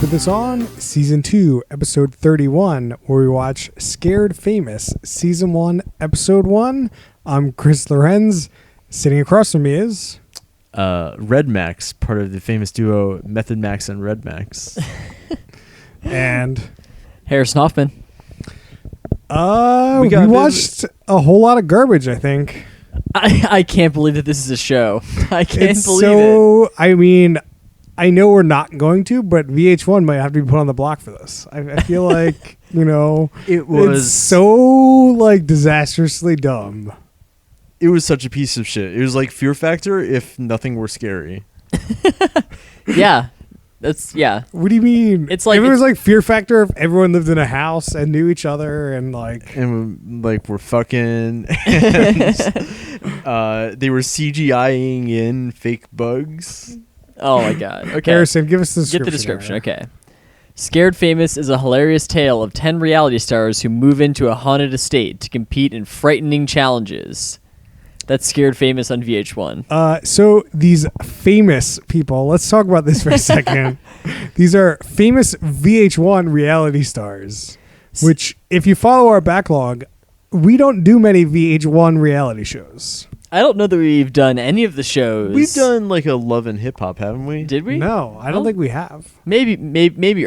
Put This On, Season 2, Episode 31, where we watch Scared Famous, Season 1, Episode 1. I'm Chris Lorenz. Sitting across from me is... Red Max, part of the famous duo Method Max and Red Max. And... Harrison Hoffman. We watched a whole lot of garbage, I think. I can't believe that this is a show. I can't believe it. I mean... I know we're not going to, but VH1 might have to be put on the block for this. I feel like, it's so like disastrously dumb. It was such a piece of shit. It was like Fear Factor if nothing were scary. Yeah. What do you mean? It's like if it was like Fear Factor if everyone lived in a house and knew each other and we're fucking and they were CGIing in fake bugs. Oh my god. Okay. Harrison, give us the description. Get the description. Okay. Scared Famous is a hilarious tale of 10 reality stars who move into a haunted estate to compete in frightening challenges. That's Scared Famous on VH1. So these famous people, let's talk about this for a second. These are famous VH1 reality stars, which if you follow our backlog, we don't do many VH1 reality shows. I don't know that we've done any of the shows. We've done like a Love and Hip Hop, haven't we? Did we? No, I don't think we have. Maybe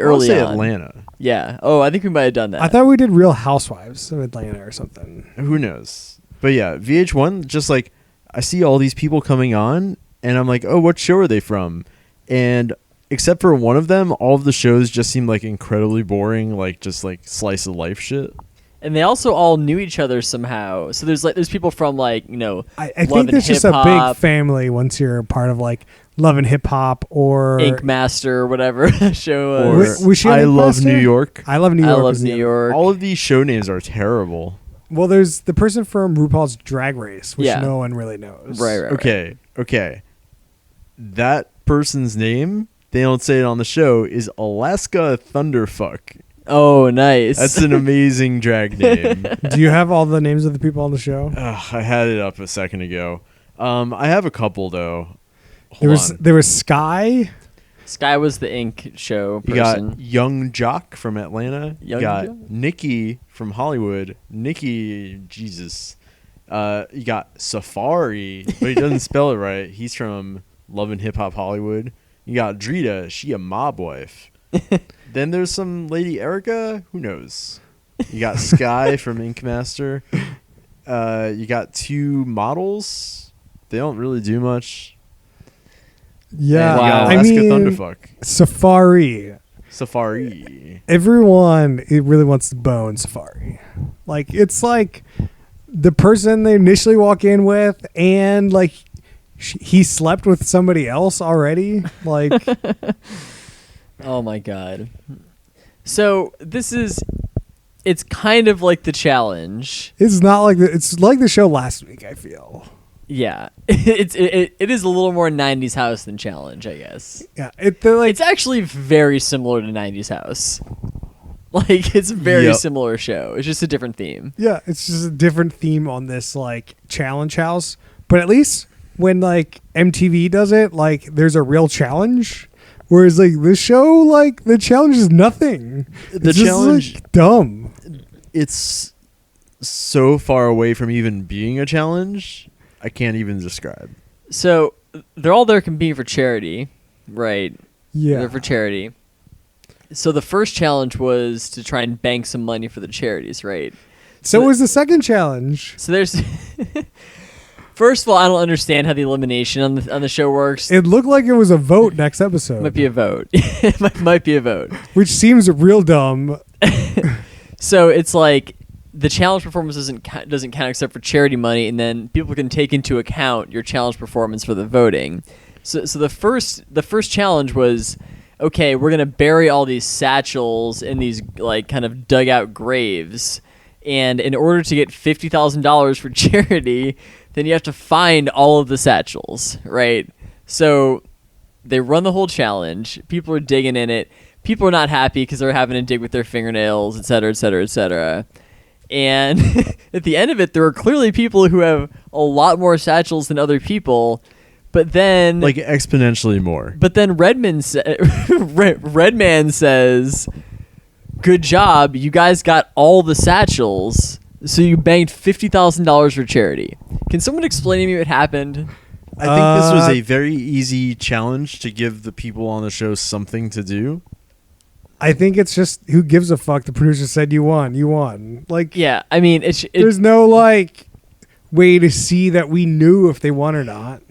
early I'll say on. Atlanta. Yeah. Oh, I think we might have done that. I thought we did Real Housewives of Atlanta or something. Who knows? But yeah, VH1, just like I see all these people coming on and I'm like, oh, what show are they from? And except for one of them, all of the shows just seem like incredibly boring, like just like slice of life shit. And they also all knew each other somehow. So there's people from I Love think there's just a big family once you're part of like Love and Hip Hop or Ink Master or whatever show or was she I Ink Love Master? New York. I Love New York. I Love New York. All of these show names are terrible. Well, there's the person from RuPaul's Drag Race, which Yeah. no one really knows. Right. Okay. That person's name, they don't say it on the show, is Alaska Thunderfuck. Oh, nice. That's an amazing drag name. Do you have all the names of the people on the show? I had it up a second ago. I have a couple though. There was Sky. Sky was the Ink show person. You got Young Jock from Atlanta. Young you got Jock? Nikki from Hollywood. Nikki, Jesus. You got Safari, but he doesn't spell it right. He's from Love and Hip Hop Hollywood. You got Drita. She a mob wife. Then there's some lady Erica. Who knows? You got Sky from Ink Master. You got two models. They don't really do much. Yeah, And you got Wow. Alaska Thunderfuck. Safari. Everyone really wants to bone Safari. Like it's like the person they initially walk in with, and like he slept with somebody else already. Like. Oh my god. So it's kind of like the challenge. It's not like it's like the show last week, I feel. Yeah. It is a little more 90s House than Challenge, I guess. Yeah, it's actually very similar to 90s House. Like it's a very Yep. similar show. It's just a different theme. Yeah, it's just a different theme on this like challenge house. But at least when like MTV does it, like there's a real challenge. Whereas like this show, like the challenge is nothing. The It's just, challenge, like, dumb. it's so far away from even being a challenge. I can't even describe. So they're all there competing for charity, right? Yeah. They're for charity. So the first challenge was to try and bank some money for the charities, right? So was the second challenge. So there's first of all, I don't understand how the elimination on the show works. It looked like it was a vote next episode, Might be a vote. It might be a vote. which seems real dumb. So it's like the challenge performance doesn't count except for charity money, and then people can take into account your challenge performance for the voting. So the first challenge was, okay, we're gonna bury all these satchels in these like kind of dugout graves, and in order to get $50,000 for charity, then you have to find all of the satchels, right? So they run the whole challenge. People are digging in it. People are not happy because they're having to dig with their fingernails, et cetera, et cetera, et cetera. And at the end of it, there are clearly people who have a lot more satchels than other people, But then like exponentially more. But then Redman says, "Good job, you guys got all the satchels, so you banked $50,000 for charity." Can someone explain to me what happened? I think this was a very easy challenge to give the people on the show something to do. I think it's just who gives a fuck. The producer said you won. You won. Like, Yeah, I mean, there's no like way to see that we knew if they won or not.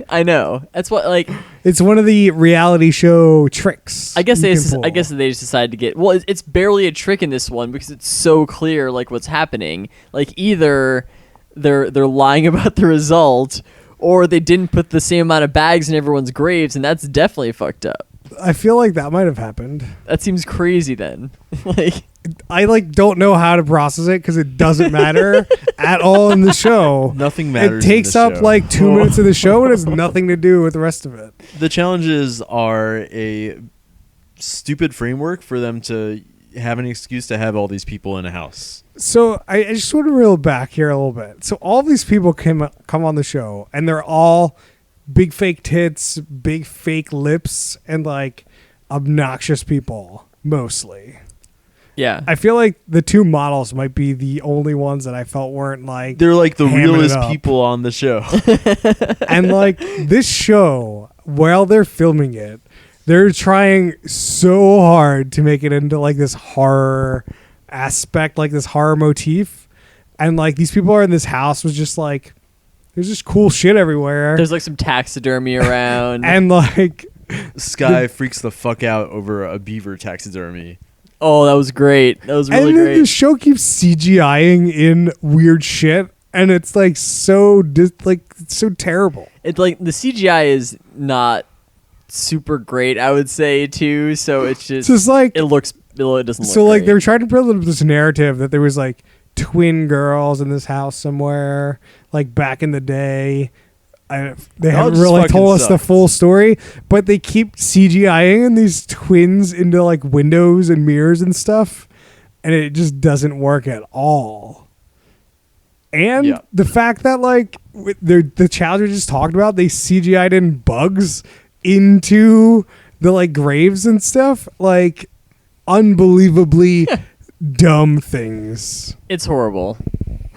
I know that's what like. It's one of the reality show tricks. I guess you they can pull. I guess they just decided to get well. It's barely a trick in this one because it's so clear like what's happening. Like either they're lying about the result, or they didn't put the same amount of bags in everyone's graves, and that's definitely fucked up. I feel like that might have happened. That seems crazy then. Like I like don't know how to process it because it doesn't matter at all in the show. Nothing matters. It takes in up this show. like 2 minutes of the show and has nothing to do with the rest of it. The challenges are a stupid framework for them to have an excuse to have all these people in a house. So I just want to reel back here a little bit. So all these people come on the show and they're all big fake tits, big fake lips, and like obnoxious people mostly. yeah, I feel like the two models might be the only ones that I felt weren't like They're like the hamming it realest up. people on the show. And like this show, while they're filming it, they're trying so hard to make it into like this horror aspect, like this horror motif. And like these people are in this house was just like there's just cool shit everywhere. there's like some taxidermy around. And like Sky freaks the fuck out over a beaver taxidermy. Oh, that was great. That was really and then great. the show keeps CGIing in weird shit, and it's like so so terrible. It's like the CGI is not super great, I would say too. So it's just It's just like it doesn't look so like great. they were trying to build up this narrative that there was like twin girls in this house somewhere, like back in the day. They haven't just really fucking told us the sucks. full story, but they keep CGIing these twins into like windows and mirrors and stuff, and it just doesn't work at all. And Yeah. the fact that like the challenge we just talked about, they CGI'd in bugs into the like graves and stuff, like unbelievably dumb things. It's horrible.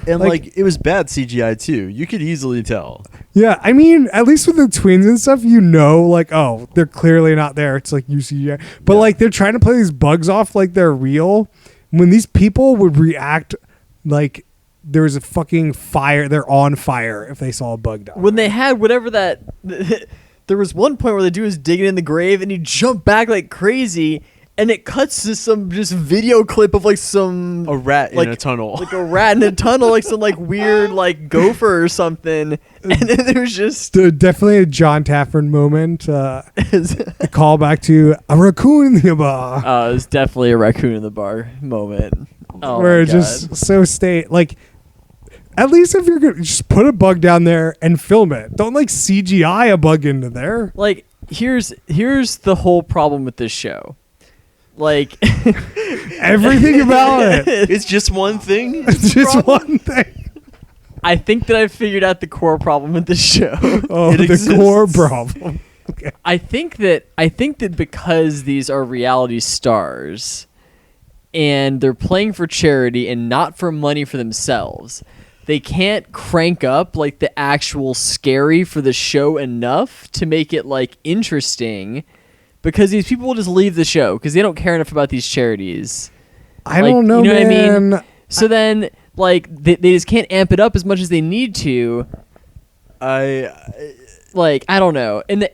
And Like- like it was bad CGI too. You could easily tell. Yeah, I mean, at least with the twins and stuff, you know, like, oh, they're clearly not there. It's like UCGI. But Yeah. like they're trying to play these bugs off like they're real. When these people would react like there was a fucking fire, they're on fire if they saw a bug down. When they had whatever that there was one point where the dude was digging in the grave and he jumped back like crazy, and it cuts to some just video clip of like some A rat like, in a tunnel. like a rat in a tunnel, like some like weird like gopher or something, and then there was just Definitely a John Taffern moment. A call back to a raccoon in the bar. it was definitely a raccoon in the bar moment. Oh where my it's God. just so like at least if you're gonna just put a bug down there and film it. Don't like CGI a bug into there. like here's the whole problem with this show. Like Everything about it. It's just one thing. It's just one thing. I think that I figured out the core problem with this show. Oh, It the exists. core problem. Okay. I think that because these are reality stars and they're playing for charity and not for money for themselves, they can't crank up like the actual scary for the show enough to make it like interesting, because these people will just leave the show because they don't care enough about these charities. I Like, don't know, you know what I man. mean? So then like they just can't amp it up as much as they need to. Like, I don't know. And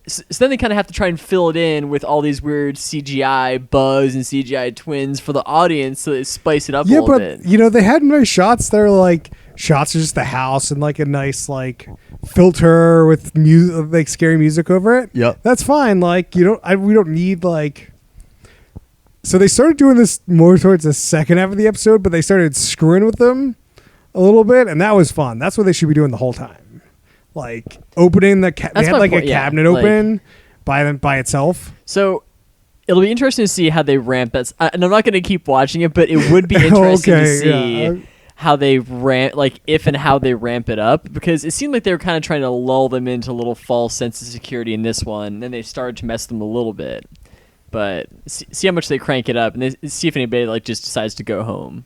so then they kind of have to try and fill it in with all these weird CGI bugs and CGI twins for the audience so they spice it up a Yeah, little but bit. you know, they had nice shots. They're like shots of just the house and like a nice like filter with music, like scary music over it. Yep. That's fine. Like we don't need like. So they started doing this more towards the second half of the episode, but they started screwing with them a little bit, and that was fun. That's what they should be doing the whole time. Like opening they That's had my like point, a yeah, cabinet like- open by itself. So it'll be interesting to see how they ramp that. And I'm not going to keep watching it, but it would be interesting to see yeah. how they ramp, like if and how they ramp it up, because it seemed like they were kind of trying to lull them into a little false sense of security in this one. And then they started to mess them a little bit, but see how much they crank it up, and see if anybody like just decides to go home.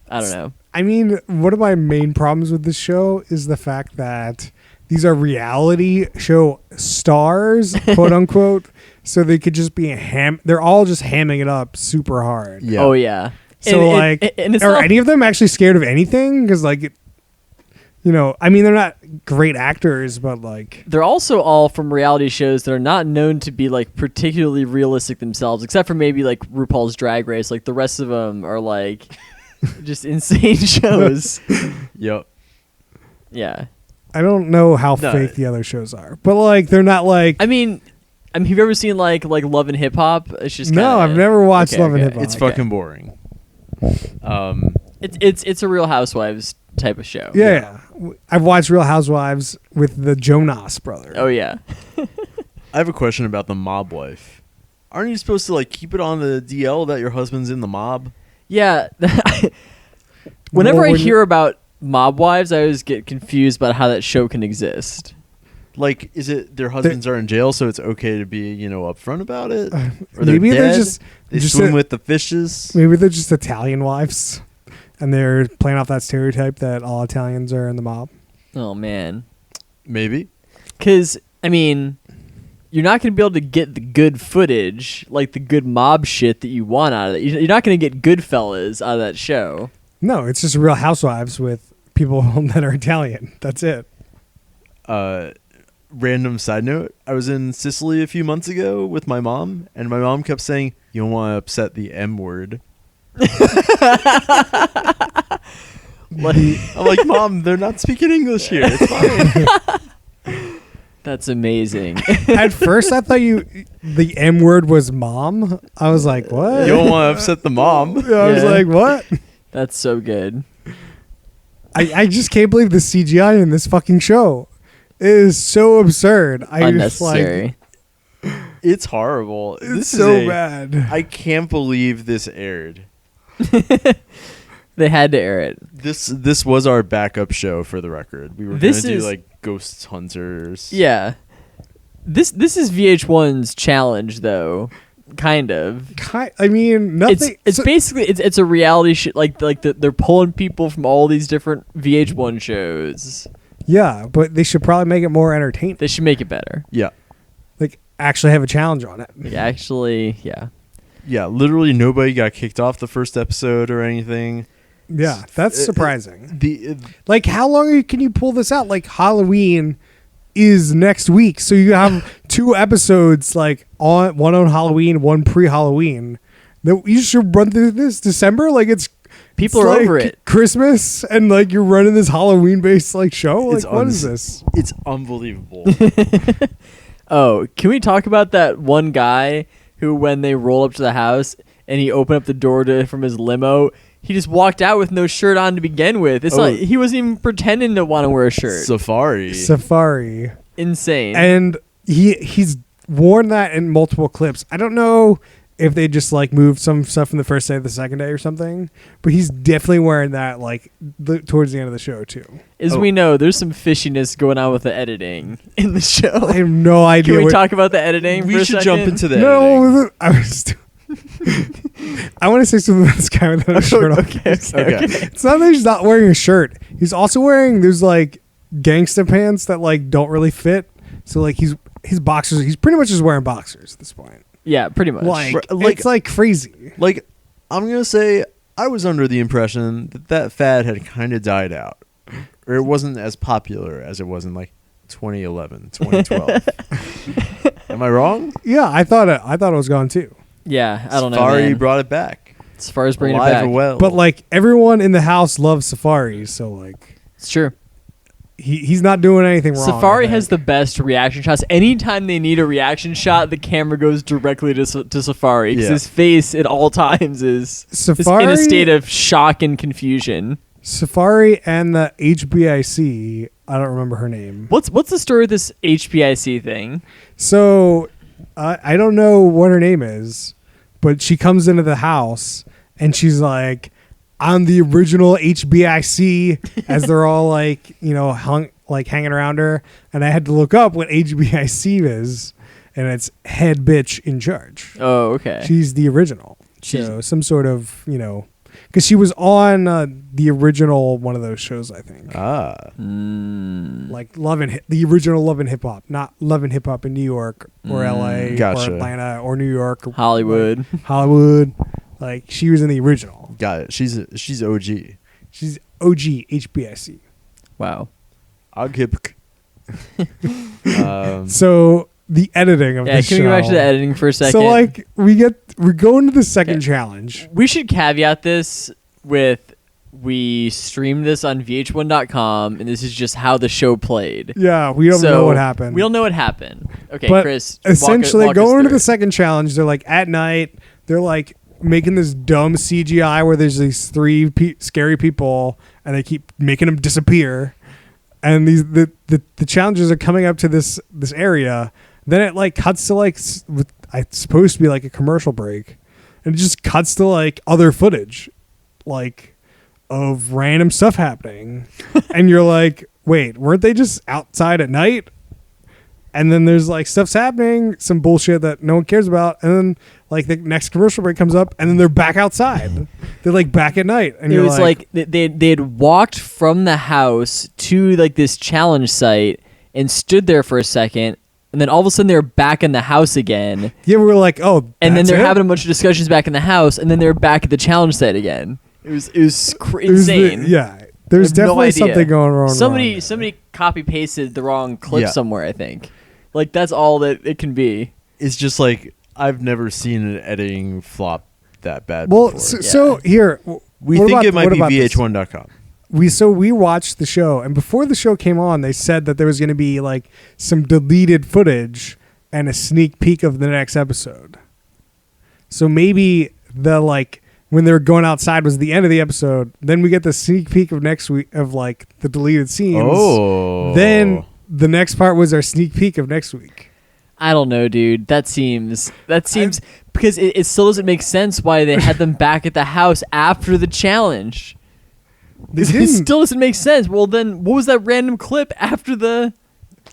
I don't know. I mean, one of my main problems with this show is the fact that these are reality show stars, quote unquote. So they could just be they're all just hamming it up super hard. Yeah. Oh yeah. So And it's are not, any of them actually scared of anything? Because I mean, they're not great actors, but like they're also all from reality shows that are not known to be like particularly realistic themselves, except for maybe like RuPaul's Drag Race. Like the rest of them are like just insane shows. Yep. Yeah. I don't know how No. fake the other shows are, but like they're not like. I mean, have you ever seen like Love and Hip Hop? It's just No, kinda- I've never watched Okay, Love and okay. Hip Hop. It's Okay. fucking boring. It's a Real Housewives type of show. Yeah. I've watched Real Housewives with the Jonas brother. Oh yeah. I have a question about the mob wife. Aren't you supposed to like keep it on the DL that your husband's in the mob? Yeah. Whenever Well, I when- hear about mob wives, I always get confused about how that show can exist. Like, is it their husbands are in jail, so it's okay to be, upfront about it? Or maybe they're they're dead? just they just swim a- with the fishes. maybe they're just Italian wives, and they're playing off that stereotype that all Italians are in the mob. Oh man. Maybe. Because I mean, you're not going to be able to get the good footage, like the good mob shit that you want out of it. You're not going to get Goodfellas out of that show. No, it's just Real Housewives with people that are Italian. That's it. Random side note: I was in Sicily a few months ago with my mom, and my mom kept saying, "You don't want to upset the M word." I'm like, Mom, they're not speaking English here. It's fine. That's amazing. At first, I thought the M word was mom. I was like, what? You don't want to upset the mom. I was Yeah. like, what? That's so good. I just can't believe the CGI in this fucking show. It is so absurd. I just like Unnecessary. It's horrible. it's This so is bad. I can't believe this aired. They had to air it. This was our backup show, for the record. We were This gonna do is- like Ghost Hunters. Yeah. This is VH1's challenge though, kind of. I mean, nothing. It's basically it's a reality shit like they're pulling people from all these different VH1 shows. yeah, but they should probably make it more entertaining. They should make it better. Yeah. Like actually have a challenge on it. Like, actually, yeah. Yeah, literally nobody got kicked off the first episode or anything. Yeah, that's surprising. The Like, how long can you pull this out? Like, Halloween is next week, so you have 2 episodes, like one on Halloween, one pre-Halloween. That you should run through this December. Like, People it's are like over it. Christmas, and like you're running this Halloween-based like show. Like, It's what is uns- this? It's unbelievable. Oh, can we talk about that one guy who, when they roll up to the house and he opened up the door from his limo, he just walked out with no shirt on to begin with. It's Oh. not he wasn't even pretending to want to wear a shirt. Safari. Safari, Insane. and he's worn that in multiple clips. I don't know if they just like moved some stuff from the first day to the second day or something, but he's definitely wearing that like towards the end of the show too. As Oh. we know, there's some fishiness going on with the editing in the I show. have no idea. Can we what- talk about the editing? We for a should second? jump into the editing. No, I was. I want to say something about this guy without a shirt on. Okay. It's not that he's not wearing a shirt. He's also wearing those like gangsta pants that like don't really fit. So like his boxers. He's pretty much just wearing boxers at this point. Yeah, pretty much. Like, Like- it's like crazy. Like, I'm going to say I was under the impression that fad had kind of died out. Or it wasn't as popular as it was in like 2011, 2012. Am I wrong? Yeah, I thought it was gone too. Yeah, I don't know. Safari Man. brought it back. As far as bringing Alive it back, and well. But like everyone in the house loves Safari, so like it's true. he's not doing anything wrong. Safari I has the think. best reaction shots. Anytime they need a reaction shot, the camera goes directly to Safari because Yeah. his face at all times is Safari in a state of shock and confusion. Safari and the HBIC. I don't remember her name. What's the story with this HBIC thing? So I don't know what her name is, but she comes into the house and she's like, I'm the original HBIC, as they're all like, hanging around her. And I had to look up what HBIC is, and it's head bitch in charge. Oh, okay. She's the original. So some sort of, because she was on the original one of those shows, I think. Like the original Love and Hip Hop, not Love and Hip Hop in New York or LA Gotcha. or Atlanta or New York. Or Hollywood. Hollywood. Like, she was in the original. Got it. She's OG. She's OG HBIC. Wow. Aghibk. So the editing of Yeah, this can show. we go back to the editing for a second? So like we're going to the second challenge. We should caveat this with we streamed this on VH1.com, and this is just how the show played. Yeah, we don't know what happened. We don't know what happened. Okay, but Chris. essentially, walk us going into through the second challenge, they're like at night. They're like making this dumb CGI where there's these three scary people, and they keep making them disappear. And the challenges are coming up to this area. Then it like cuts to like it's supposed to be like a commercial break, and it just cuts to like other footage, like of random stuff happening, and you're like, wait, weren't they just outside at night? And then there's like stuff's happening, some bullshit that no one cares about, and then like the next commercial break comes up, and then they're back outside. They're like back at night, and it you're was like they had walked from the house to like this challenge site and stood there for a second, and then all of a sudden they're back in the house again. yeah, we were like, oh, And then that's they're it? having a bunch of discussions back in the house, and then they're back at the challenge site again. It was It was insane. there's I have no definitely idea. something going wrong. Somebody copy pasted the wrong clip Yeah. somewhere. I think, like that's all that it can be. It's just like I've never seen an editing flop that bad Well, before. so here We what think about- it might what be about this? VH1.com. We watched the show, and before the show came on, they said that there was going to be like some deleted footage and a sneak peek of the next episode. So maybe the like when they were going outside was the end of the episode. Then we get the sneak peek of next week of like the deleted scenes. Oh. Then the next part was our sneak peek of next week. I don't know, dude. That seems because it still doesn't make sense why they had them back at the house after the challenge. They It didn't. still doesn't make sense. Well, then what was that random clip after the?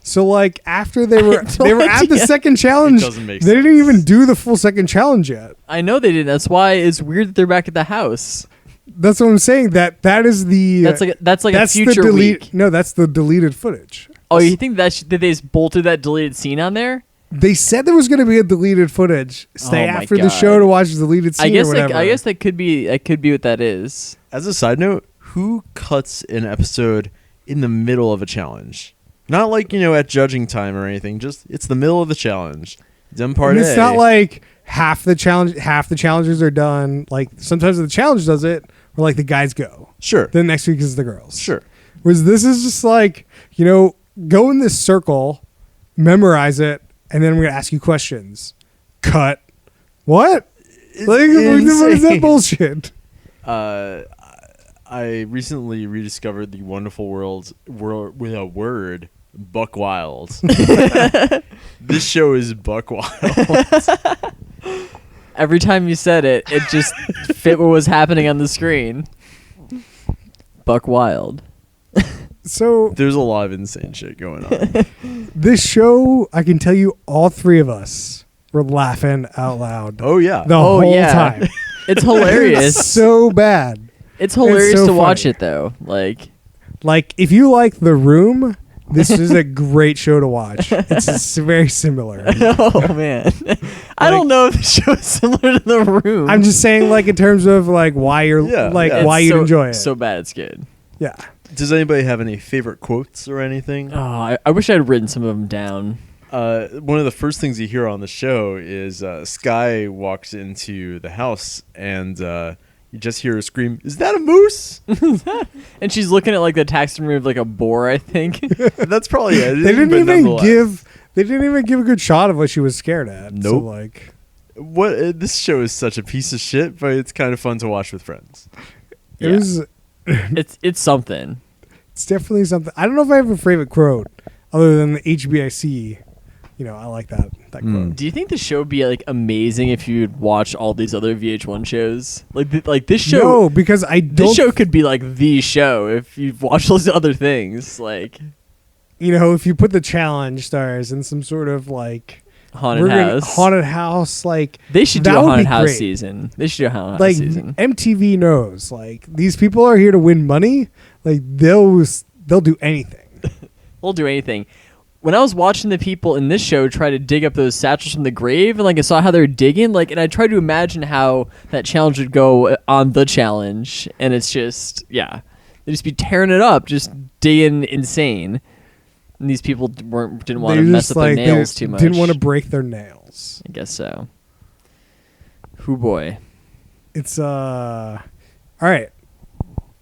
So like after they were have no they were at the idea. second challenge, It doesn't make they didn't sense. even do the full second challenge yet. I know they didn't. That's why it's weird that they're back at the house. That's what I'm saying. That is the That's like a that's future the week. No, that's the deleted footage. Oh, you think that they just bolted that deleted scene on there? They said there was going to be a deleted footage. Stay Oh my after the God. show to watch the deleted scene I guess or whatever. I guess that could be what that is. As a side note, who cuts an episode in the middle of a challenge? Not like, at judging time or anything. Just it's the middle of the challenge. Done part and A. it's not like half the challenges are done. Like sometimes the challenge does it, or like the guys go. Sure. Then next week is the girls. Sure. Whereas this is just like, go in this circle, memorize it, and then we're gonna ask you questions. Cut. What? It's What is that insane. bullshit? I recently rediscovered the wonderful world with a word, Buck Wild. This show is Buck Wild. Every time you said it, it just fit what was happening on the screen. Buck Wild. So There's a lot of insane shit going on. this show, I can tell you, all three of us were laughing out loud Oh yeah. the Oh, whole yeah. time. It's hilarious. It's so bad. It's hilarious so to watch funny. it though. Like, Like, if you like The Room, this is a great show to watch. It's very similar. oh man, I don't know if the show is similar to The Room. I'm just saying, like, in terms of like why you're Yeah, like yeah. why It's you so, enjoy it. So bad, it's good. Yeah. Does anybody have any favorite quotes or anything? Oh, I wish I had written some of them down. One of the first things you hear on the show is Sky walks into the house and you just hear her scream, "Is that a moose?" And she's looking at like the taxidermy of like a boar, I think. That's probably it. They didn't but even nonetheless. give a good shot of what she was scared at. So Nope. like, What this show is such a piece of shit, but it's kind of fun to watch with friends. it Yeah. was It's something. it's definitely something. I don't know if I have a favorite quote other than the HBIC. I like that quote. Do you think the show would be like amazing if you'd watch all these other VH1 shows? Like this show. No, because I This don't. show could be like the show if you've watched those other things, like If you put the challenge stars in some sort of like haunted house. haunted house, like They should do that a would haunted be house great. season. They should do a haunted Like house season. MTV knows, like these people are here to win money. Like they'll do anything. We'll do anything. When I was watching the people in this show try to dig up those satchels from the grave, and like I saw how they were digging, like, and I tried to imagine how that challenge would go on the challenge, and it's just, yeah, they just be tearing it up, just digging insane. And these people didn't want to mess up their nails too much. Didn't want to break their nails. I guess so. Hoo boy. It's all right.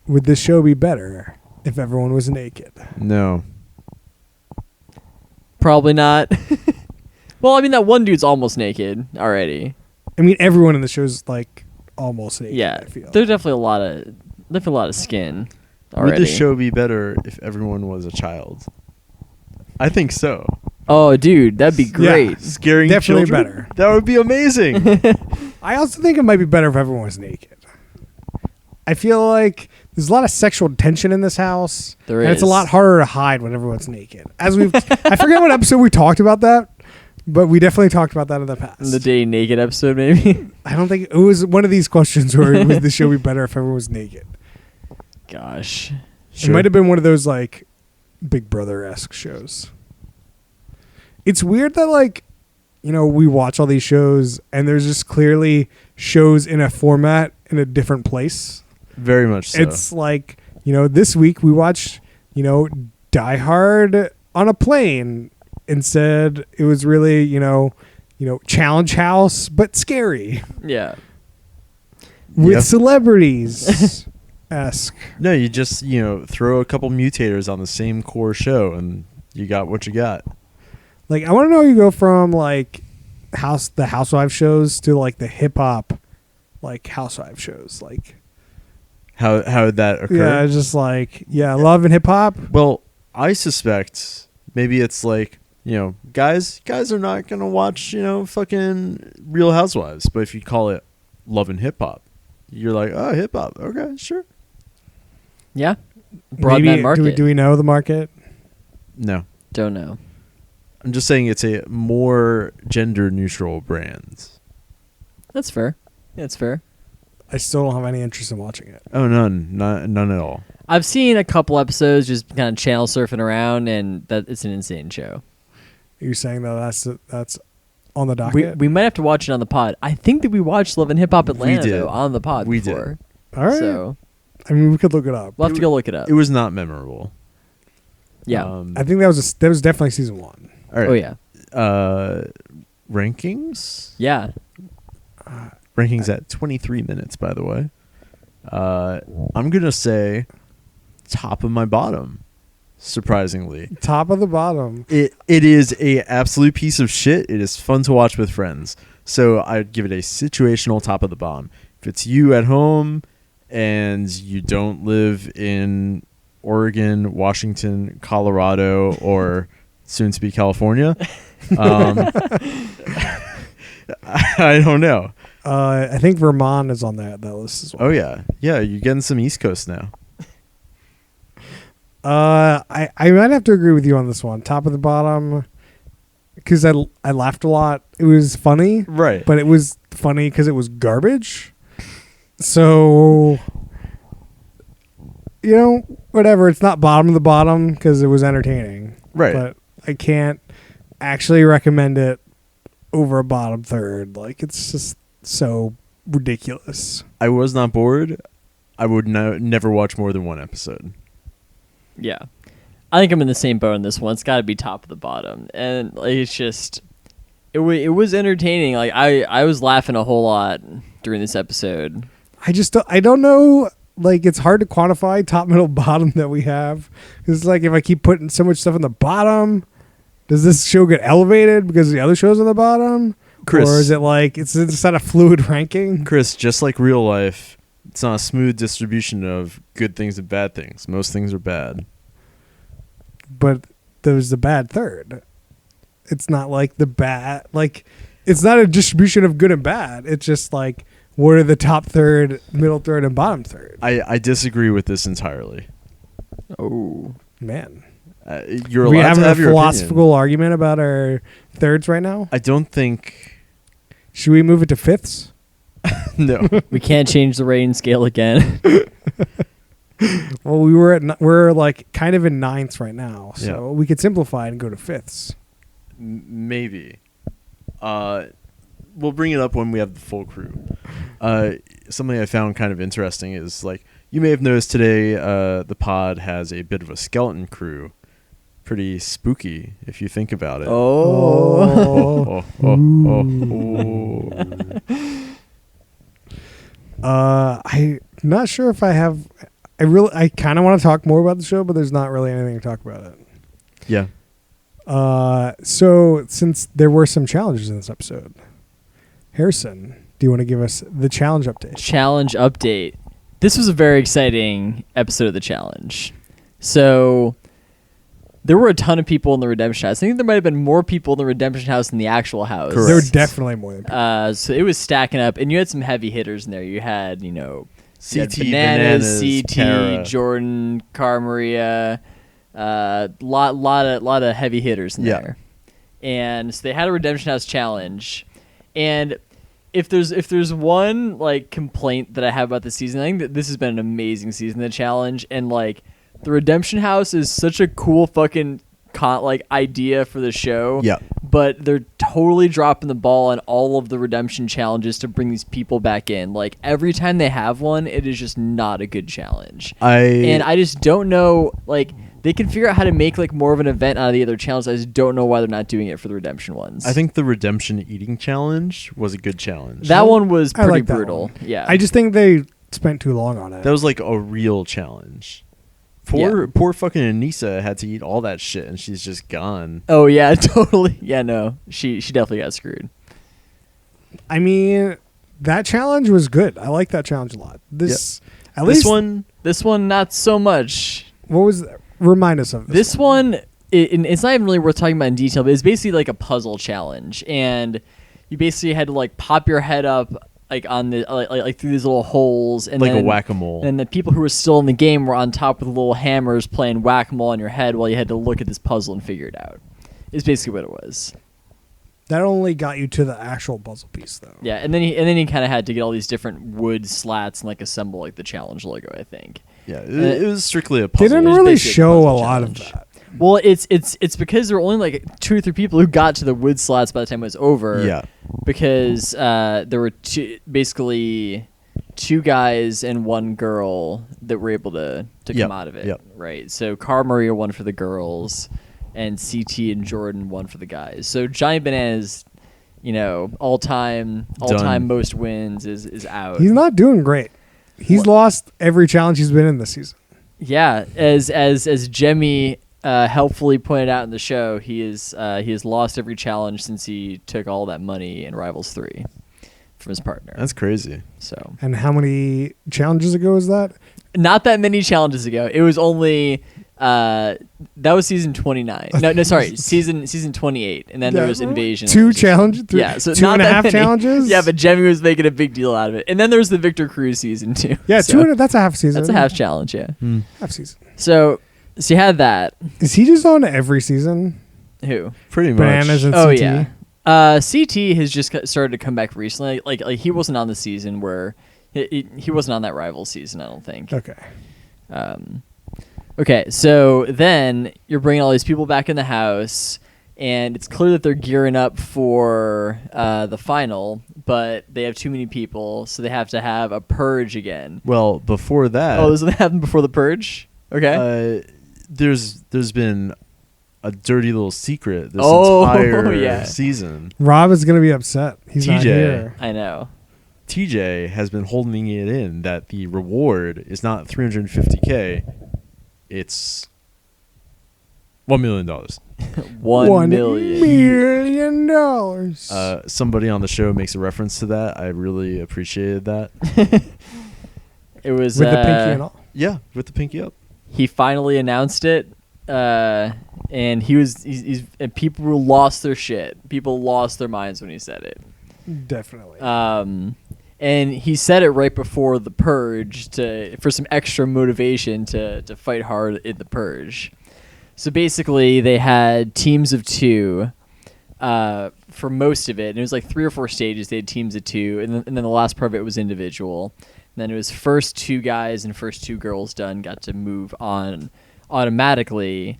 Would this show be better if everyone was naked? No. Probably not. Well, I mean, that one dude's almost naked already. I mean, everyone in the show's like almost naked. Yeah, I feel. there's definitely a lot of skin already. Would this show be better if everyone was a child? I think so. Oh, dude, that'd be Yeah. great. Scaring Definitely children? better. That would be amazing. I also think it might be better if everyone was naked. I feel like there's a lot of sexual tension in this house. There and it's a is. lot harder to hide when everyone's naked. I forget what episode we talked about that, but we definitely talked about that in the past. The Day Naked episode, maybe. I don't think it was one of these questions where would the show be better if everyone was naked. Gosh. It might have been one of those like Big Brother-esque shows. It's weird that like, we watch all these shows and there's just clearly shows in a format in a different place. Very much so. It's like, this week we watched, Die Hard on a plane. Instead, it was really, Challenge House, but scary Yeah. with Yep. celebrities esque. No, you just, throw a couple mutators on the same core show and you got what you got. Like, I want to know how you go from like the housewife shows to like the hip hop, like housewife shows. Like, How did that occur? yeah, just like, love and hip hop. Well, I suspect maybe it's like, guys are not going to watch, fucking Real Housewives. But if you call it Love and Hip Hop, you're like, oh, hip hop. Okay, sure. Yeah. Broaden Maybe, that market. do we know the market? No. Don't know. I'm just saying it's a more gender neutral brand. That's fair. That's fair. I still don't have any interest in watching it. Oh, none at all. I've seen a couple episodes just kind of channel surfing around, and that it's an insane show. You're saying that that's on the docket? We might have to watch it on the pod. I think that we watched Love and Hip Hop Atlanta did. though, on the pod We before. All right. So I mean, we could look it up. we'll have to go look it up. It was not memorable. Yeah. I think that was definitely season 1. All right. Oh yeah. Rankings? Yeah. Rankings at 23 minutes, by the way. I'm going to say top of my bottom, surprisingly. Top of the bottom. It is a absolute piece of shit. It is fun to watch with friends. So I'd give it a situational top of the bottom. If it's you at home and you don't live in Oregon, Washington, Colorado, or soon to be California, I don't know. I think Vermont is on that list as well. Oh yeah, you're getting some East Coast now. I might have to agree with you on this one. Top of the bottom, because I laughed a lot. It was funny, Right. but it was funny because it was garbage. So, whatever. It's not bottom of the bottom because it was entertaining. Right. But I can't actually recommend it over a bottom third. Like, it's just so ridiculous. I was not bored. I would never watch more than one episode. Yeah. I think I'm in the same boat on this one. It's got to be top of the bottom. And like, it's just it was entertaining. Like I was laughing a whole lot during this episode. I don't know. Like, it's hard to quantify top, middle, bottom that we have. It's like if I keep putting so much stuff on the bottom, does this show get elevated because the other show's on the bottom? Chris. Or is it like it's not a fluid ranking? Chris, just like real life, it's not a smooth distribution of good things and bad things. Most things are bad. But there was the bad third. It's not like the bad, like it's not a distribution of good and bad. It's just like what are the top third, middle third, and bottom third. I disagree with this entirely. Oh. Man, You're we allowed having to a have your philosophical opinion. argument about our thirds right now. I don't think. Should we move it to fifths? No. We can't change the rating scale again. Well, we're like kind of in ninths right now, so Yeah. we could simplify and go to fifths. Maybe. We'll bring it up when we have the full crew. Something I found kind of interesting is like you may have noticed today the pod has a bit of a skeleton crew. Pretty spooky if you think about it. Oh. I'm not sure if I have. I kind of want to talk more about the show, but there's not really anything to talk about it. Yeah. So since there were some challenges in this episode, Harrison, do you want to give us the challenge update? Challenge update. This was a very exciting episode of the challenge. So there were a ton of people in the Redemption House. I think there might have been more people in the Redemption House than the actual house. Correct. There were definitely more than people. So it was stacking up, and you had some heavy hitters in there. You had, you had CT, Bananas, CT, Tara. Jordan, Car Maria, lot of heavy hitters in Yeah. there. And so they had a Redemption House challenge. And if there's one like complaint that I have about the season, I think that this has been an amazing season, the challenge, and like the Redemption House is such a cool fucking idea for the show. Yeah. But they're totally dropping the ball on all of the redemption challenges to bring these people back in. Like every time they have one, it is just not a good challenge. And I just don't know, like they can figure out how to make like more of an event out of the other challenges. I just don't know why they're not doing it for the redemption ones. I think the redemption eating challenge was a good challenge. that one was I pretty like that brutal. one. Yeah. I just think they spent too long on it. That was like a real challenge. Poor fucking Anissa had to eat all that shit and she's just gone. Oh yeah, totally. Yeah, no. She definitely got screwed. I mean, that challenge was good. I like that challenge a lot. This at This least This one not so much. What was remind us of This one, it's not even really worth talking about in detail, but it's basically like a puzzle challenge, and you basically had to like pop your head up like on the like through these little holes, and Like then, a whack-a-mole. And the people who were still in the game were on top with little hammers playing whack-a-mole on your head while you had to look at this puzzle and figure it out. It's basically what it was. That only got you to the actual puzzle piece, though. Yeah, and then he kind of had to get all these different wood slats and like assemble like the challenge logo, I think. Yeah, it was strictly a puzzle. They didn't was really basically a show a puzzle lot of challenge. that. Well, it's because there were only like 2 or 3 people who got to the wood slats by the time it was over. Yeah. Because there were basically 2 guys and 1 girl that were able to Yep, come out of it. yep. Right. So Car Maria won for the girls, and CT and Jordan won for the guys. So Giant Bananas, all time Done. most wins is out. He's not doing great. He's lost every challenge he's been in this season. Yeah, as Jemmy helpfully pointed out in the show, he has lost every challenge since he took all that money in Rivals 3 from his partner. That's crazy. So And how many challenges ago is that? not that many challenges ago. It was only that was season 29. No, sorry, season 28, and then there was Invasion. 2 challenges? Yeah, so two not and a that half many. challenges? Yeah, but Jemmy was making a big deal out of it, and then there was the Victor Cruz season too. Yeah, so that's a half season. that's a half challenge. Yeah. Half season. So you had that. Is he just on every season? Who? Pretty much. Bananas and Oh CT? yeah. CT has just started to come back recently. Like he wasn't on the season where he wasn't on that rival season. I don't think. Okay. Okay, so then you're bringing all these people back in the house, and it's clear that they're gearing up for the final, but they have too many people, so they have to have a purge again. Well, before that, Oh, this is what happened before the purge? Okay. there's been a dirty little secret this Oh, entire yeah. season. Rob is going to be upset. He's not TJ. here. I know. TJ has been holding it in that the reward is not $350K, it's $1 million. $1 million. $1 million. Somebody on the show makes a reference to that. I really appreciated that. It was With the pinky and all. Yeah, with the pinky up. he finally announced it and and people lost their shit. People lost their minds when he said it. Definitely. And he said it right before the purge for some extra motivation to fight hard in the purge. So basically, they had teams of 2 for most of it. And it was like 3 or 4 stages. They had teams of 2, and then the last part of it was individual. And then it was first 2 guys and first 2 girls done got to move on automatically.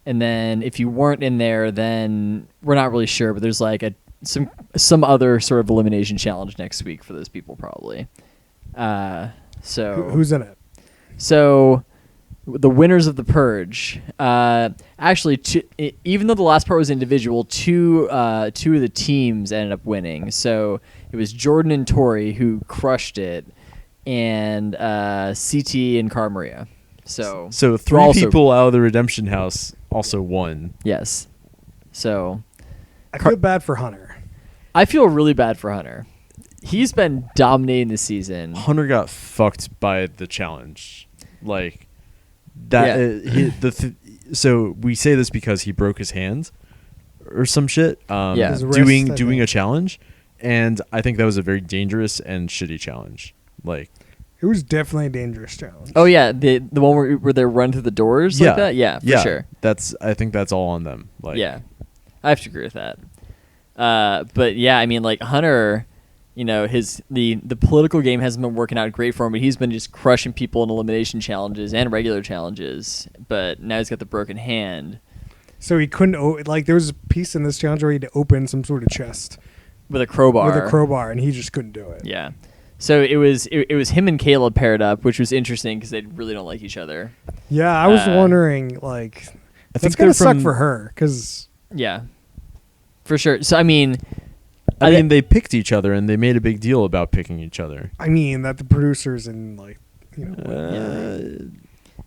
And then if you weren't in there, then we're not really sure, but there's like some other sort of elimination challenge next week for those people probably. So Who's in it? So the winners of the purge, actually, even though the last part was individual, two of the teams ended up winning. So it was Jordan and Tori who crushed it, and CT and Cara Maria. So 3 also- people out of the Redemption House also won. Yes. So I feel bad for Hunter. I feel really bad for Hunter. He's been dominating this season. Hunter got fucked by the challenge, like that. Yeah. So we say this because he broke his hand or some shit. Yeah. His wrist, doing I doing think. a challenge, and I think that was a very dangerous and shitty challenge. Like, It was definitely a dangerous challenge. Oh yeah, the one where they run through the doors like that. Yeah, for sure. I think that's all on them. Like, Yeah, I have to agree with that. But yeah, I mean, like Hunter, you know, the political game hasn't been working out great for him, but he's been just crushing people in elimination challenges and regular challenges. But now he's got the broken hand So he couldn't, there was a piece in this challenge where he had to open some sort of chest with a crowbar. with a crowbar, and he just couldn't do it. Yeah. So it was him and Caleb paired up, which was interesting because they really don't like each other. Yeah, I was Uh, wondering, I that's think going they're to suck from- for her, because, Yeah, for sure. So I mean, I mean, they picked each other and they made a big deal about picking each other. that the producers and,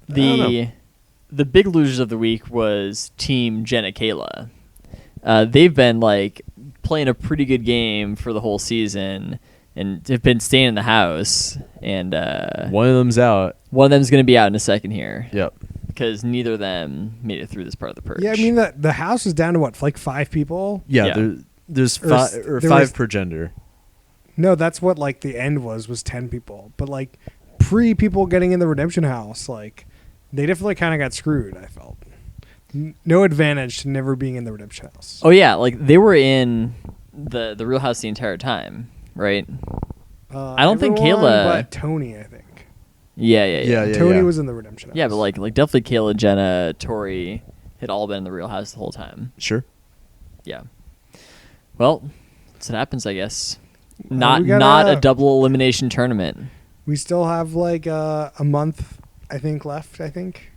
the big losers of the week was Team Jenna Kayla. They've been like playing a pretty good game for the whole season and have been staying in the house. And One of them's out. one of them's going to be out in a second here Yep. because neither of them made it through this part of the purge. yeah, the house is down to what, like 5 people? Yeah. Yeah. There's Or five s- or there 5 was- per gender. No, that's what, the end was 10 people. But, pre-people getting in the Redemption House, they definitely kind of got screwed, I felt. No advantage to never being in the Redemption House. Oh yeah, like they were in the Real House the entire time, right? I don't think everyone Kayla- but Tony, I think. Yeah. Tony was in the Redemption House. Yeah, but like definitely Kayla, Jenna, Tori had all been in the Real House the whole time. Sure. Yeah. Well, that's what happens, I guess. we Not gotta- a double elimination tournament. We still have a month, I think, left, I think.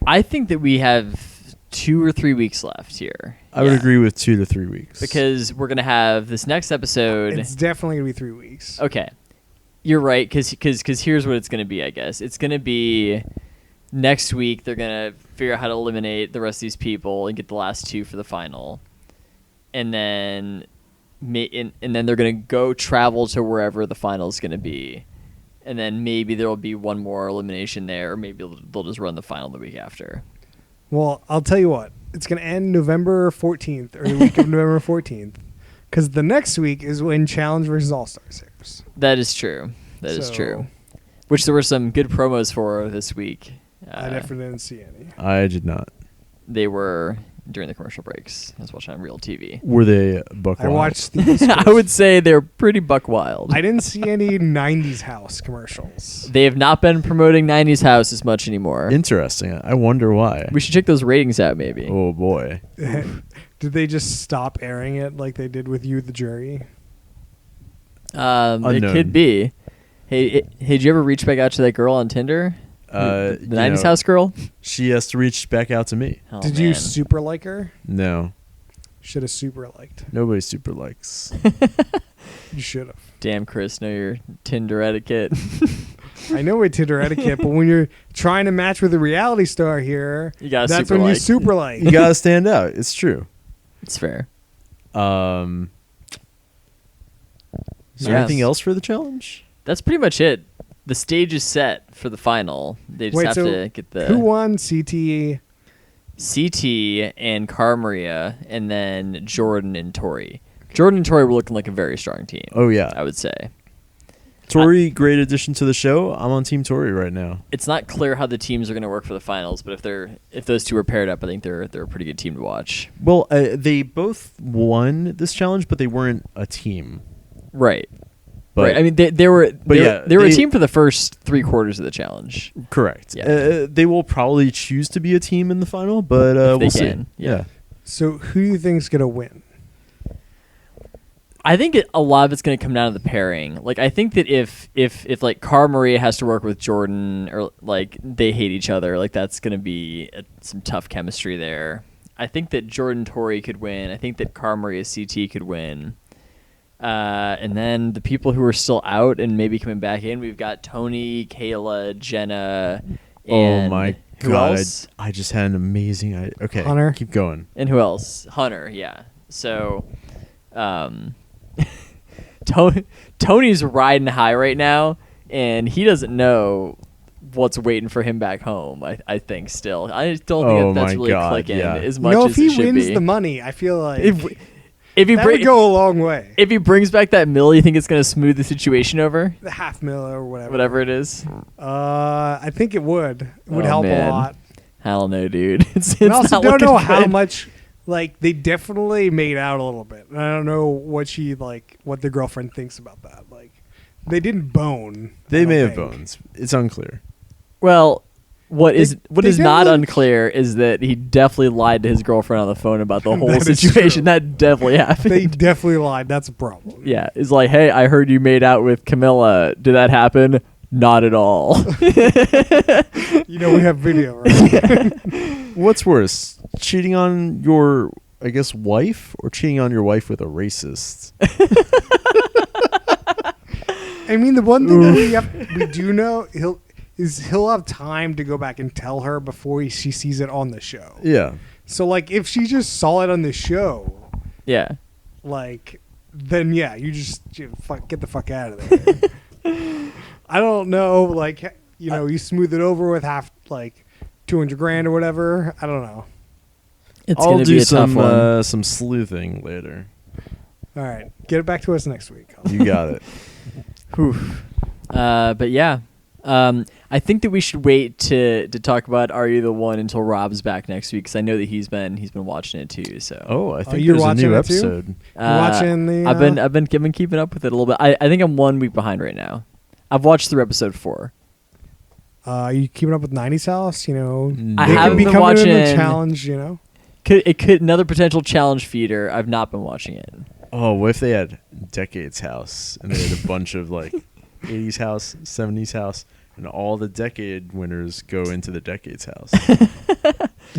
I think that we have 2 or 3 weeks left here. I would Yeah. agree with 2 to 3 weeks. Because we're going to have this next episode. It's definitely going to be 3 weeks. Okay. You're right, because here's what it's going to be, I guess. It's going to be next week they're going to figure out how to eliminate the rest of these people and get the last 2 for the final. And then they're going to go travel to wherever the final is going to be. And then maybe there will be one more elimination there, or maybe they'll just run the final the week after. Well, I'll tell you what. It's going to end November 14th, or the week of November 14th. Because the next week is when Challenge vs. All-Stars airs. That is true. That is So- true. Which there were some good promos for this week. I definitely didn't see any. I did not. They were during the commercial breaks. I was watching on Real TV. Were they buck I wild? watched the East I Coast. would say they're pretty buck wild. I didn't see any 90s house commercials. They have not been promoting 90s House as much anymore. Interesting. I wonder why. We should check those ratings out, maybe. Oh boy. Did they just stop airing it like they did with You, the Jury? It Unknown. could be. Hey, did you ever reach back out to that girl on Tinder? The You 90s know, House girl? She has to reach back out to me. Oh, Did you man. super like her? No. Should have super liked. Nobody super likes. You should have. Damn, Chris, know your Tinder etiquette. I know it's Tinder etiquette, but when you're trying to match with a reality star here, You gotta that's super when you like. super like. You gotta stand out. It's true. It's fair. Is there Yes. anything else for the challenge? That's pretty much it. The stage is set for the final. They just Wait, have so to get the... Who won? CT, CT and Cara Maria, and then Jordan and Tori. Jordan and Tori were looking like a very strong team. Oh yeah, I would say. Tori, great addition to the show. I'm on Team Tori right now. It's not clear how the teams are going to work for the finals, but if those two are paired up, I think they're a pretty good team to watch. Well, they both won this challenge, but they weren't a team. Right. But, right. I mean, they were a they- team for the first 3 quarters of the challenge. Correct. Yeah. They will probably choose to be a team in the final, but If they we'll see. can, yeah. So who do you think's gonna win? I think a lot of it's going to come down to the pairing. Like, I think that if like Cara Maria has to work with Jordan, or like they hate each other, like that's going to be some tough chemistry there. I think that Jordan Tori could win. I think that Cara Maria CT could win. And then the people who are still out and maybe coming back in, we've got Tony, Kayla, Jenna, and Oh my who god! else? I just had an amazing. Okay, Hunter. keep going. And who else? Hunter, yeah. So, Tony's riding high right now, and he doesn't know what's waiting for him back home. I think still. I just don't think Oh that's my really God, clicking yeah. as much No, as if he it should wins be. the money, I feel like If he that would go a long way. if he brings back that mill, you think it's going to smooth the situation over? The $500,000 or whatever. Whatever it is. I think it would. It would Oh, help man. a lot. Hell no, dude. It's I also not don't looking know how good. much. Like, they definitely made out a little bit. And I don't know what the girlfriend thinks about that. Like, they didn't bone. I They don't may have think. bones. It's unclear. Well, what is they not definitely- unclear is that he definitely lied to his girlfriend on the phone about the whole That is situation. true. That definitely happened. They definitely lied. That's a problem. Yeah, it's like, hey, I heard you made out with Camilla. Did that happen? Not at all. You know, we have video, right? What's worse, cheating on your, I guess, wife, or cheating on your wife with a racist? I mean, the one thing that we do know, he'll have time to go back and tell her before she sees it on the show. Yeah. So, like, if she just saw it on the show, Yeah. like, then yeah, you get the fuck out of there. I don't know, like, you smooth it over with like $200,000 or whatever. I don't know. It's I'll going to do be a tough one. some sleuthing later. All right, get it back to us next week. You got it. But yeah, I think that we should wait to talk about Are You the One until Rob's back next week, because I know that he's been watching it too. So Oh, I think you're there's a watching new it too? episode. You watching the? I've been keeping up with it a little bit. I think I'm 1 week behind right now. I've watched through episode 4. Are you keeping up with 90s House? I They haven't could be been coming in the watching- challenge. Could another potential challenge feeder. I've not been watching it. Oh, what if they had Decades House and they had a bunch of like 80s house, 70s house, and all the decade winners go into the Decades House?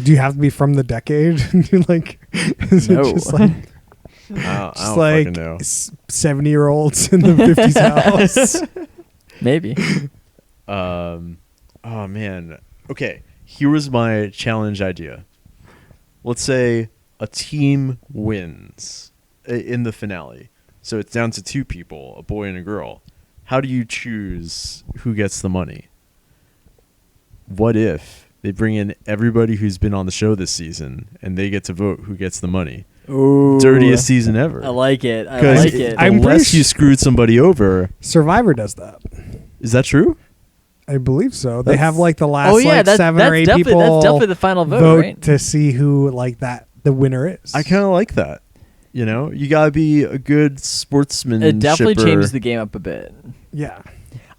Do you have to be from the decade? Like, is No. it just like I just don't like fucking know. 70-year-olds in the 50s house? Maybe. Oh man. Okay, here was my challenge idea. Let's say a team wins in the finale. So it's down to 2 people, a boy and a girl. How do you choose who gets the money? What if they bring in everybody who's been on the show this season and they get to vote who gets the money? Ooh, Dirtiest season ever. I like it. I 'Cause like it. I'm pretty unless you screwed somebody over, Survivor does that. is that true? I believe so. They That's- have like the last Oh yeah, like that's 7 or 8 definitely, people that's definitely the final vote, right? to see who like the winner is. I kind of like that. You gotta be a good sportsman. It definitely changes the game up a bit. Yeah.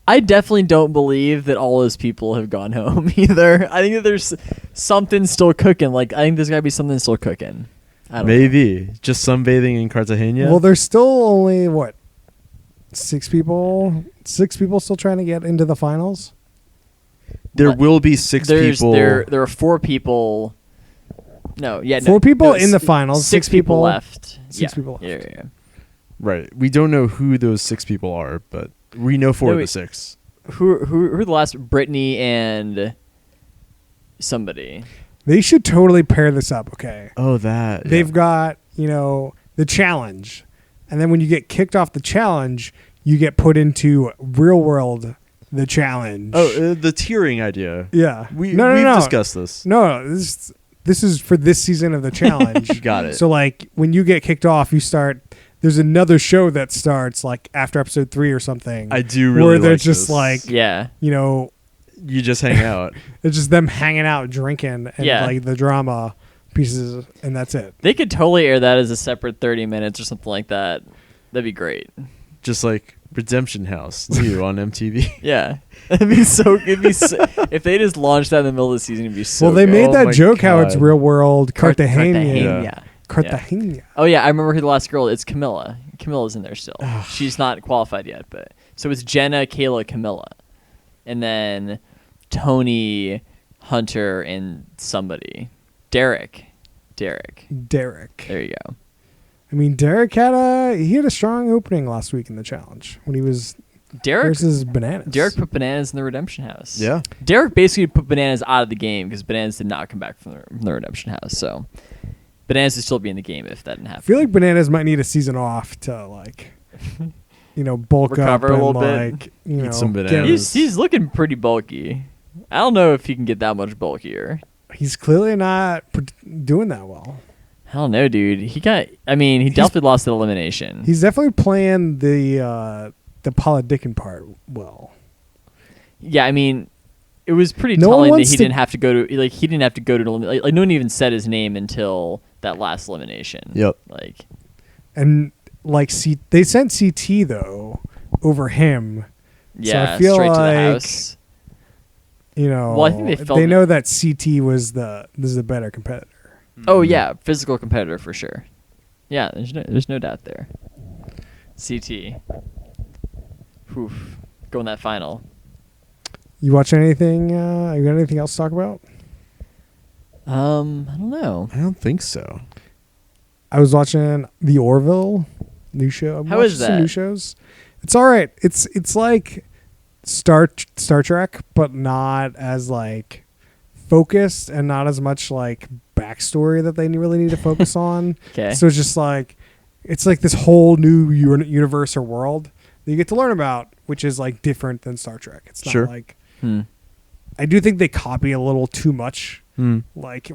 I definitely don't believe that all those people have gone home either. I think that there's something still cooking. Like, I think there's got to be something still cooking. I don't know. Maybe just sunbathing in Cartagena. Well, there's still only 6 people? 6 people still trying to get into the finals? there What? will be 6 There's people. there are 4 people. No, yeah, 4 no, people no, in the s- finals, 6 6 people people- left. 6 Yeah, people left. Yeah. Right. We don't know who those 6 people are, but we know 4 No, of the wait. 6. Who are the last? Brittany and somebody. They should totally pair this up, okay? Oh, that. They've got, the challenge. And then when you get kicked off the challenge, you get put into real world the challenge. Oh, the tiering idea. yeah. We've no. discussed this. No, this this is for this season of the challenge. Got it. So like when you get kicked off, you start. There's another show that starts like after episode 3 or something. I do really where they're like just this. like Yeah. you know You just hang out. it's just them hanging out drinking and Yeah. like the drama pieces and that's it. They could totally air that as a separate 30 minutes or something like that. That'd be great. Just like Redemption House new on MTV. Yeah. It'd be so if they just launched that in the middle of the season, it'd be so Well, they good. made Oh that my joke how it's God. real world Cartagena. Cartagena. Cartagena. Oh yeah, I remember who the last girl. It's Camilla. Camilla's in there still. She's not qualified yet, but so it's Jenna, Kayla, Camilla, and then Tony, Hunter, and somebody. Derek. Derek. There you go. I mean, Derek had a strong opening last week in the challenge when he was Derek versus Bananas. Derek put Bananas in the Redemption House. Yeah. Derek basically put Bananas out of the game because Bananas did not come back from the Redemption House. So Bananas would still be in the game if that didn't I happen. feel like Bananas might need a season off to like, bulk Recover up a and little bit. like, you know, some get- bananas. He's looking pretty bulky. I don't know if he can get that much bulkier. He's clearly not doing that well. I don't know, dude. He definitely lost the elimination. He's definitely playing the Paula Dickin part well. Yeah, I mean, it was pretty No one telling that wants he to- didn't have to go to like no one even said his name until that last elimination. Yep. Like, And like, they sent CT though over him. yeah, feel straight to the like- house. Well, I think they felt know that CT was the better competitor. Oh yeah, physical competitor for sure. Yeah, there's no doubt there. CT. Oof. Going that final. You watch anything? You got anything else to talk about? I don't know. I don't think so. I was watching The Orville new show. I'm How watching is some that? new shows. It's all right. It's like Star Trek, but not as like focused and not as much like backstory that they really need to focus on. Okay. So it's just like it's like this whole new universe or world that you get to learn about, which is like different than Star Trek. It's not Sure. like Hmm. I do think they copy a little too much. Hmm. Like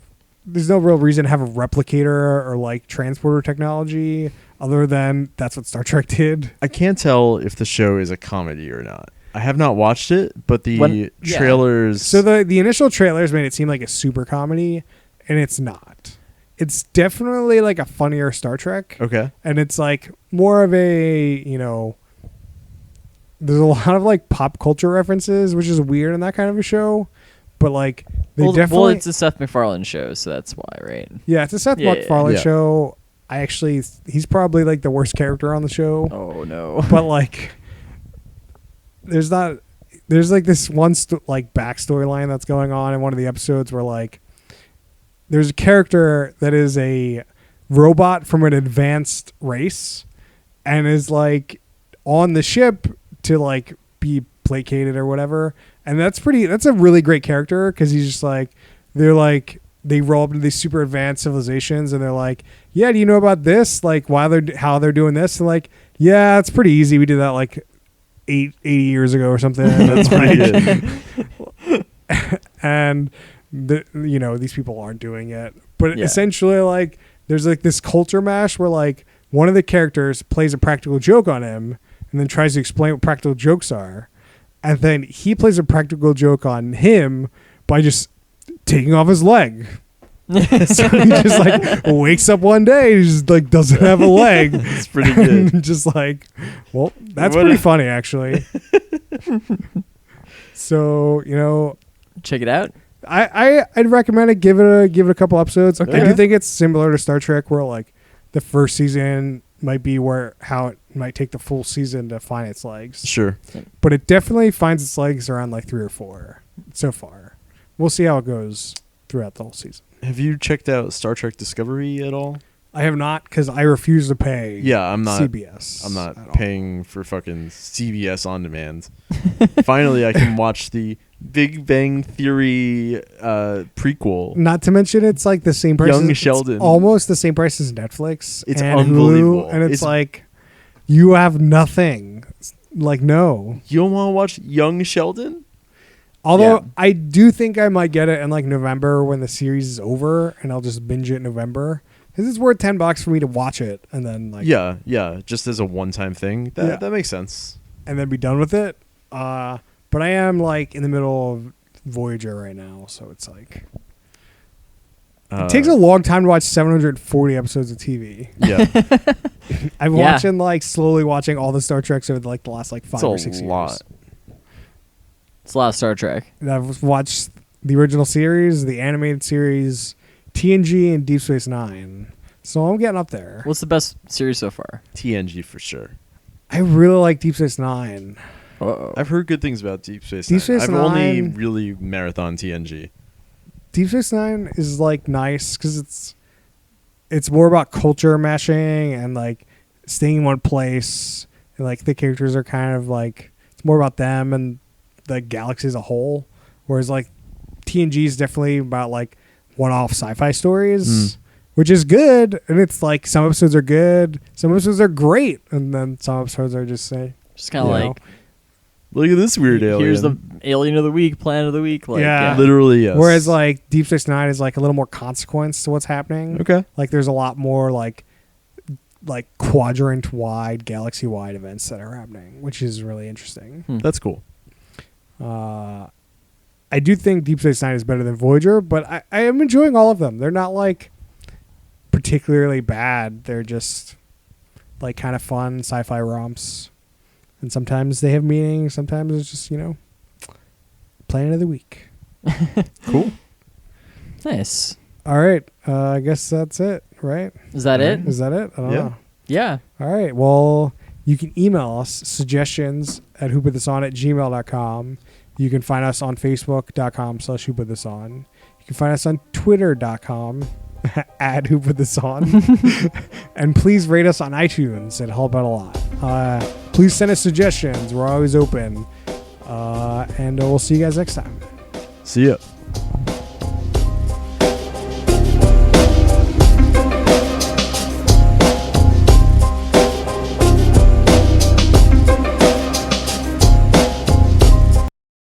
there's no real reason to have a replicator or like transporter technology other than that's what Star Trek did. I can't tell if the show is a comedy or not. I have not watched it, but the Yeah. trailers. So the initial trailers made it seem like a super comedy, and it's not. It's definitely like a funnier Star Trek, Okay. and it's like more of a there's a lot of like pop culture references, which is weird in that kind of a show, but like they Well, definitely it's a Seth MacFarlane show, so that's why, right? yeah, it's a Seth Yeah, MacFarlane yeah. show. He's probably like the worst character on the show. Oh no. But like there's like this one like backstory line that's going on in one of the episodes where like there's a character that is a robot from an advanced race and is like on the ship to like be placated or whatever, and that's a really great character because he's just like they roll up into these super advanced civilizations and they're like, yeah, do you know about this, like how they're doing this, and like, yeah, it's pretty easy, we did that like 80 years ago or something. That's pretty good. And these people aren't doing it, but Yeah. essentially like there's like this culture mash where like one of the characters plays a practical joke on him and then tries to explain what practical jokes are, and then he plays a practical joke on him by just taking off his leg. So he just like wakes up one day, he just like doesn't have a leg. It's pretty good. And just like, well, that's What pretty a- funny actually. So Check it out. I'd recommend it. Give it a couple episodes. I Okay. do think it's similar to Star Trek, where like the first season might be how it might take the full season to find its legs. Sure. But it definitely finds its legs around like 3 or 4 so far. We'll see how it goes throughout the whole season. Have you checked out Star Trek Discovery at all? I have not, because I refuse to pay. Yeah, I'm not. CBS. I'm at not all. paying for fucking CBS on demand. Finally, I can watch the Big Bang Theory prequel. Not to mention, it's like the same price. Young it's Sheldon. almost the same price as Netflix. It's and unbelievable. Hulu, and it's It's- like you have nothing. Like no. You don't want to watch Young Sheldon? Although Yeah. I do think I might get it in like November when the series is over, and I'll just binge it in November because it's worth $10 for me to watch it and then like Yeah, just as a one-time thing. Yeah. That makes sense. and then be done with it. But I am like in the middle of Voyager right now, so it's like it takes a long time to watch 740 episodes of TV. Yeah, I'm Yeah. watching like slowly watching all the Star Treks over like the last like 5 it's or a 6 lot. years. It's a lot of Star Trek. And I've watched the original series, the animated series, TNG, and Deep Space Nine. So I'm getting up there. What's the best series so far? TNG for sure. I really like Deep Space Nine. Uh-oh. I've heard good things about Deep Space Deep Nine. Space I've only Nine- really marathon TNG. Deep Space Nine is like nice because it's more about culture meshing and like staying in one place. And like the characters are kind of like it's more about them and the galaxy as a whole. Whereas like TNG is definitely about like one-off sci-fi stories, which is good. And it's like some episodes are good, some episodes are great, and then some episodes are just Just kind of you know, like Look at this weird alien. here's the alien of the week, planet of the week. Like, Yeah. Literally, yes. Whereas like Deep Space Nine is like a little more consequence to what's happening. Okay. Like there's a lot more like quadrant wide, galaxy wide events that are happening, which is really interesting. That's cool. I do think Deep Space Nine is better than Voyager, but I am enjoying all of them. They're not like particularly bad. They're just like kind of fun sci-fi romps. And sometimes they have meaning. Sometimes it's just, Planet of the Week. Cool. Nice. All right. I guess that's it, right? Is that it? Is that it? I don't Yeah. know. Yeah. All right. Well, you can email us suggestions at whoputthison@gmail.com. You can find us on facebook.com/whoputthison. You can find us on twitter.com at whoputthison. And please rate us on iTunes. It'll help out a lot. Please send us suggestions. We're always open. And we'll see you guys next time. See ya.